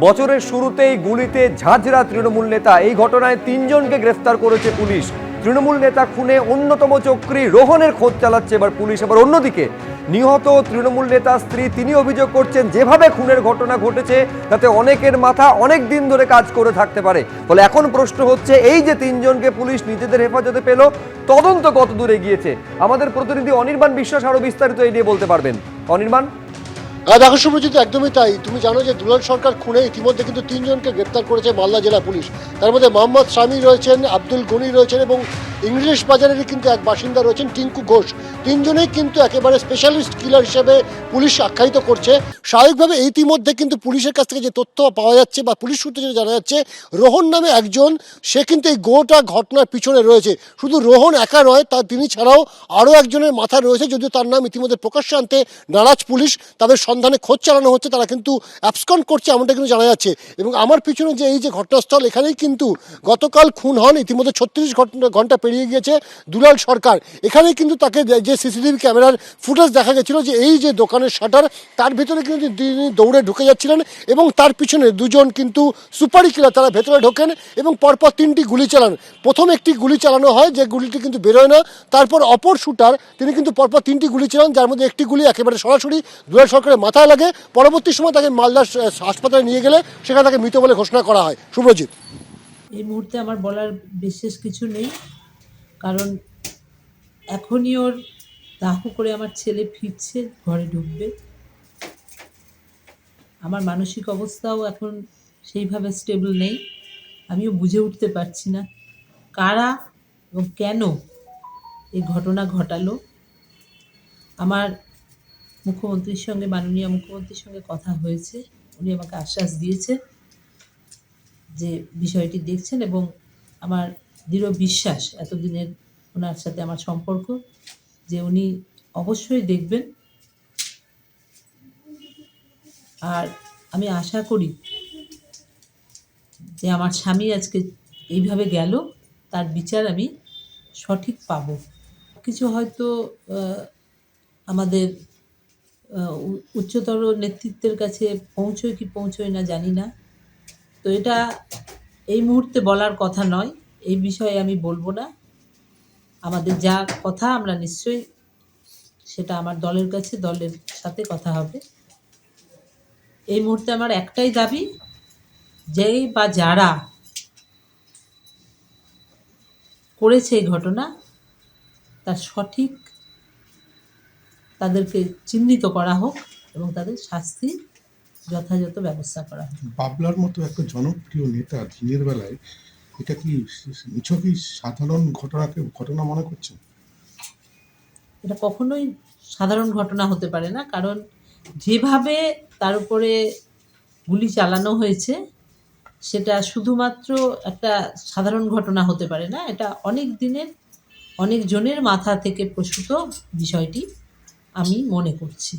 বছরের শুরুতেই গুলিতে ঝাঁঝরা তৃণমূল নেতা। এই ঘটনায় 3 জনকে গ্রেফতার করেছে পুলিশ। তৃণমূল নেতা খুনে অন্যতম চক্রী রোহনের খোঁজ চালাচ্ছে এবার পুলিশ। আবার অন্যদিকে নিহত তৃণমূল নেতার স্ত্রী তিনি অভিযোগ করছেন যেভাবে খুনের ঘটনা ঘটেছে তাতে অনেকের মাথা অনেক দিন ধরে কাজ করে থাকতে পারে। ফলে এখন প্রশ্ন হচ্ছে, এই যে 3 জনকে পুলিশ নিজেদের হেফাজতে পেল, তদন্ত কত দূরে গিয়েছে? আমাদের প্রতিনিধি অনির্বাণ বিশ্বাস আরো বিস্তারিত এই নিয়ে বলতে পারবেন। অনির্বাণ। দেখো শুভজিৎ, একদমই তাই। তুমি জানো যে দুলাল সরকার খুনে ইতিমধ্যে কিন্তু 3 জনকে গ্রেপ্তার করেছে মালদা জেলা পুলিশ। তার মধ্যে মোহাম্মদ শামী রয়েছেন, আব্দুল গনি রয়েছেন এবং ইংলিশ বাজারেরই কিন্তু এক বাসিন্দা রয়েছেন টিঙ্কু ঘোষ। 3 জনেই কিন্তু একেবারে স্পেশালিস্ট কিলার হিসেবে পুলিশ আখ্যায়িত করছে। স্বাভাবিকভাবে ইতিমধ্যে কিন্তু পুলিশের কাছ থেকে যে তথ্য পাওয়া যাচ্ছে বা পুলিশ সূত্রে যেটা জানা যাচ্ছে, রোহন নামে একজন, সে কিন্তু এই গোটা ঘটনার পিছনে রয়েছে। শুধু রোহন একা নয়, তিনি ছাড়াও আরও একজনের মাথা রয়েছে, যদিও তার নাম ইতিমধ্যে প্রকাশ্যে আনতে নারাজ পুলিশ। তাদের সন্ধানে খোঁজ চালানো হচ্ছে, তারা কিন্তু অ্যাবসকন্ড করছে এমনটা কিন্তু জানা যাচ্ছে। এবং আমার পিছনে যে এই যে ঘটনাস্থল, এখানেই কিন্তু গতকাল খুন হন। ইতিমধ্যে 36 ঘন্টা পেরিয়ে গিয়েছে দুলাল সরকার। এখানেই কিন্তু তাকে যে সিসিটিভি ক্যামেরার ফুটেজ দেখা গেছিল যে এই যে দোকানের শাটার, তার ভেতরে কিন্তু তিনি দৌড়ে ঢুকে যাচ্ছিলেন এবং তার পিছনে 2 জন কিন্তু সুপারি কিলার তারা ভেতরে ঢোকেন এবং পরপর 3টি গুলি চালান। প্রথম একটি গুলি চালানো হয়, যে গুলিটি কিন্তু বেরোয় না। তারপর অপর শুটার তিনি কিন্তু পরপর 3টি গুলি চালান, যার মধ্যে একটি গুলি একেবারে সরাসরি দুলাল সরকারের মাথায় লাগে। পরবর্তী সময় তাকে মালদা হাসপাতালে নিয়ে গেলে সেখানে তাকে মৃত বলে ঘোষণা করা হয়। শুভজিৎ। এই মুহূর্তে আমার বলার বিশেষ কিছু নেই, কারণ এখনই ওর দাহ করে আমার ছেলে ফিরছে, ঘরে ঢুকবে। আমার মানসিক অবস্থাও এখন সেইভাবে স্টেবল নেই। আমিও বুঝে উঠতে পারছি না কারা এবং কেন এই ঘটনা ঘটালো। আমার মুখ্যমন্ত্রীর সঙ্গে, মাননীয় মুখ্যমন্ত্রীর সঙ্গে কথা হয়েছে। উনি আমাকে আশ্বাস দিয়েছে যে বিষয়টি দেখছেন এবং আমার দৃঢ় বিশ্বাস, এতদিনের ওনার সাথে আমার সম্পর্ক, যে উনি অবশ্যই দেখবেন। আর আমি আশা করি যে আমার স্বামী আজকে এইভাবে গেল, তার বিচার আমি সঠিক পাবো। কিছু হয়তো আমাদের উচ্চতর নেতৃত্বের কাছে পৌঁছয় কি পৌঁছয় না জানি না, তো এটা এই মুহূর্তে বলার কথা নয়। এই বিষয়ে আমি বলবো না। আমাদের যা কথা আমরা নিশ্চয়ই সেটা আমার দলের কাছে, দলের সাথে কথা হবে। এই মুহূর্তে আমার একটাই দাবি, যেই বা যারা করেছে এই ঘটনা, তার সঠিক তাদেরকে চিহ্নিত করা হোক এবং তাদের শাস্তি যথাযথ ব্যবস্থা করা হোক। বাবলার মতো একটা জনপ্রিয় নেতা দিনের বেলায়, এটা কি নিছকই সাধারণ ঘটনা মনে করছেন? এটা কখনোই সাধারণ ঘটনা হতে পারে না, কারণ যেভাবে তার উপরে গুলি চালানো হয়েছে সেটা শুধুমাত্র একটা সাধারণ ঘটনা হতে পারে না। এটা অনেক দিনের, অনেক জনের মাথা থেকে প্রসূত বিষয়টি আমি মনে করছি।